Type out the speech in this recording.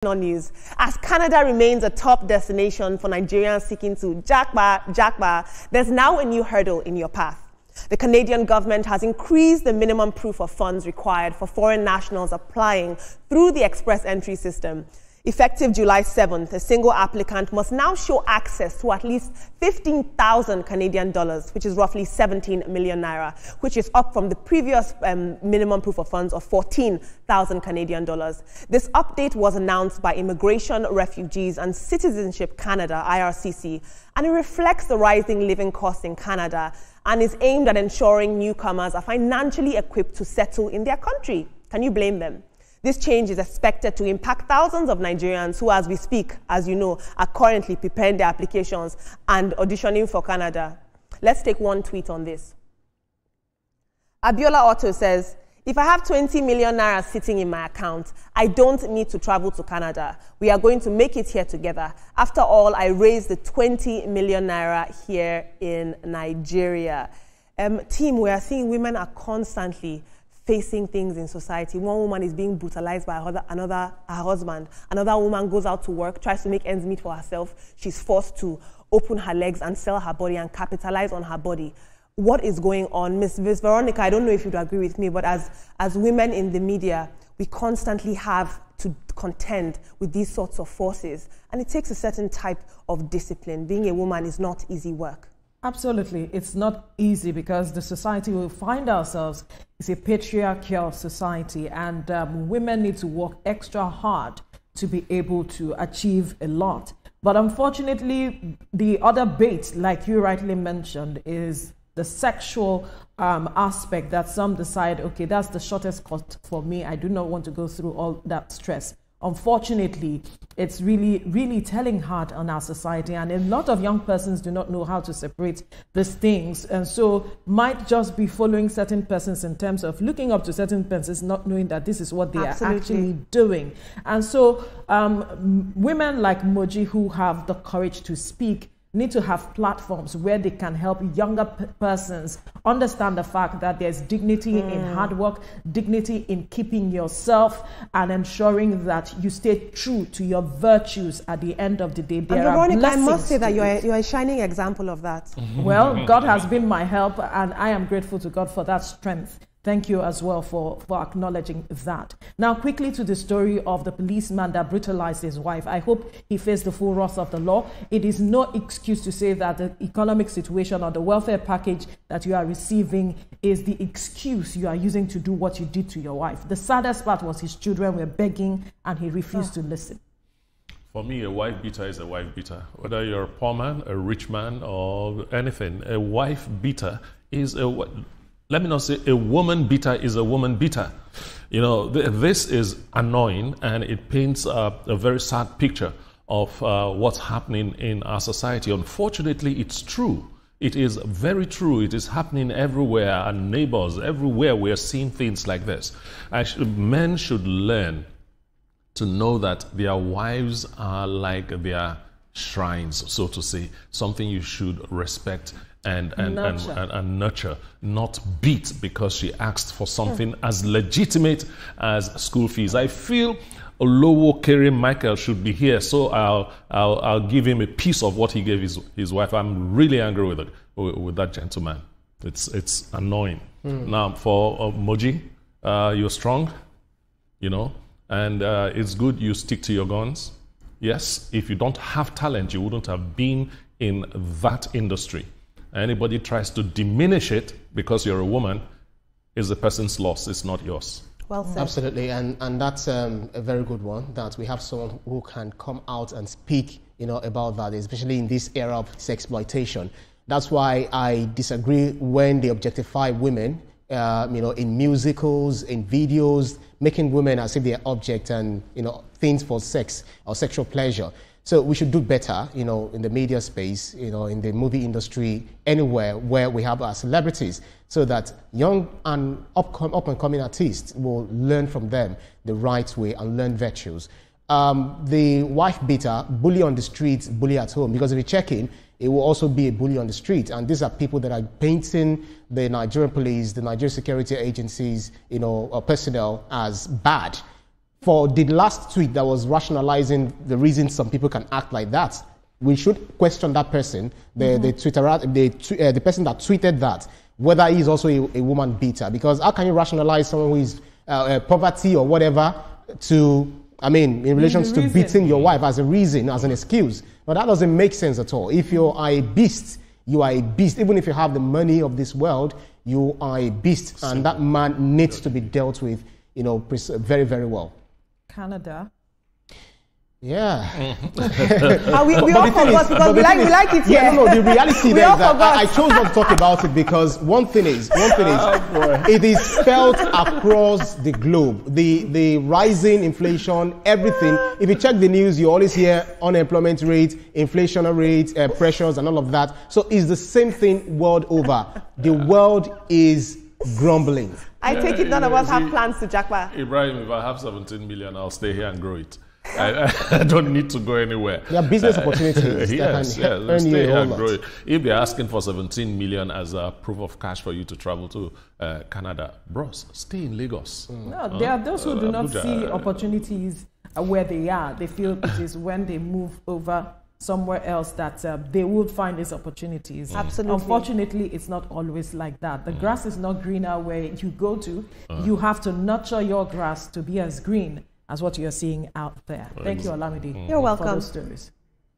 On news, as Canada remains a top destination for Nigerians seeking to jackpot, there's now a new hurdle in your path. The Canadian government has increased the minimum proof of funds required for foreign nationals applying through the express entry system. Effective July 7th, a single applicant must now show access to at least 15,000 Canadian dollars, which is roughly 17 million naira, which is up from the previous minimum proof of funds of 14,000 Canadian dollars. This update was announced by Immigration, Refugees and Citizenship Canada, IRCC, and it reflects the rising living costs in Canada and is aimed at ensuring newcomers are financially equipped to settle in their country. Can you blame them? This change is expected to impact thousands of Nigerians who, as we speak, as you know, are currently preparing their applications and auditioning for Canada. Let's take one tweet on this. Abiola Otto says, "If I have 20 million naira sitting in my account, I don't need to travel to Canada. We are going to make it here together. After all, I raised the 20 million naira here in Nigeria." Team, we are seeing women are constantly facing things in society. One woman is being brutalized by her husband. Another woman goes out to work, tries to make ends meet for herself. She's forced to open her legs and sell her body and capitalize on her body. What is going on? Ms. Veronica, I don't know if you'd agree with me, but as women in the media, we constantly have to contend with these sorts of forces. And it takes a certain type of discipline. Being a woman is not easy work. Absolutely. It's not easy because the society we find ourselves is a patriarchal society, and women need to work extra hard to be able to achieve a lot. But unfortunately, the other bait, like you rightly mentioned, is the sexual aspect that some decide, okay, that's the shortest cut for me. I do not want to go through all that stress. Unfortunately, it's really telling hard on our society, and a lot of young persons do not know how to separate these things, and so might just be following certain persons in terms of looking up to certain persons, not knowing that this is what they are actually doing. And so women like Moji, who have the courage to speak, need to have platforms where they can help younger persons understand the fact that there's dignity in hard work, dignity in keeping yourself and ensuring that you stay true to your virtues at the end of the day. There are blessings. I must say that you're a shining example of that. Well, God has been my help, and I am grateful to God for that strength. Thank you as well for acknowledging that. Now, quickly to the story of the policeman that brutalized his wife. I hope he faced the full wrath of the law. It is no excuse to say that the economic situation or the welfare package that you are receiving is the excuse you are using to do what you did to your wife. The saddest part was his children were begging and he refused to listen. For me, a wife beater is a wife beater. Whether you're a poor man, a rich man, or anything, a wife beater is let me not say a woman beater is a woman beater. You know, this is annoying, and it paints a very sad picture of what's happening in our society. Unfortunately, it's true. It is very true. It is happening everywhere, and neighbors, everywhere we're seeing things like this. Men should learn to know that their wives are like their shrines, so to say, something you should respect and nurture, not beat because she asked for something as legitimate as school fees. I feel Olowo Kere Michael should be here, so I'll give him a piece of what he gave his wife. I'm really angry with that gentleman. It's annoying. Now for Moji, you're strong, you know, and it's good you stick to your guns. Yes, if you don't have talent, you wouldn't have been in that industry. Anybody tries to diminish it because you're a woman is a person's loss, it's not yours. Well said. Absolutely, and that's a very good one, that we have someone who can come out and speak, you know, about that, especially in this era of sexploitation. That's why I disagree when they objectify women, you know, in musicals, in videos, making women as if they're object and, you know, things for sex or sexual pleasure. So we should do better, you know, in the media space, you know, in the movie industry, anywhere where we have our celebrities, so that young and up-and-coming artists will learn from them the right way and learn virtues. The wife beater, bully on the streets, bully at home, because if you check in, it will also be a bully on the street. And these are people that are painting the Nigerian police, the Nigerian security agencies, you know, personnel as bad. for the last tweet that was rationalizing the reason some people can act like that, we should question that person, the person that tweeted that, whether he's also a woman beater. Because how can you rationalize someone who is poverty or whatever to, in relation to beating your wife as a reason, as an excuse? But that doesn't make sense at all. If you are a beast, you are a beast. Even if you have the money of this world, you are a beast. And that man needs to be dealt with, very, very well. Canada. Yeah. We all forgot because we like it here. Yeah, no, the reality there is that I chose not to talk about it because one thing is, it is felt across the globe. The rising inflation, everything. If you check the news, you always hear unemployment rate, inflation rate, pressures and all of that. So it's the same thing world over. The world is grumbling. I take it none of us have plans to Jakpa. Ibrahim, if I have 17 million, I'll stay here and grow it. I don't need to go anywhere. There are business opportunities. Yes, stay here and grow it. If they're asking for 17 million as a proof of cash for you to travel to Canada, bros, stay in Lagos. No, there are those who do not see opportunities where they are. They feel it is when they move over somewhere else that they would find these opportunities. Absolutely. Unfortunately, it's not always like that. The grass is not greener where you go to. You have to nurture your grass to be as green as what you're seeing out there. Thank you, Olamide. You're welcome. For those stories.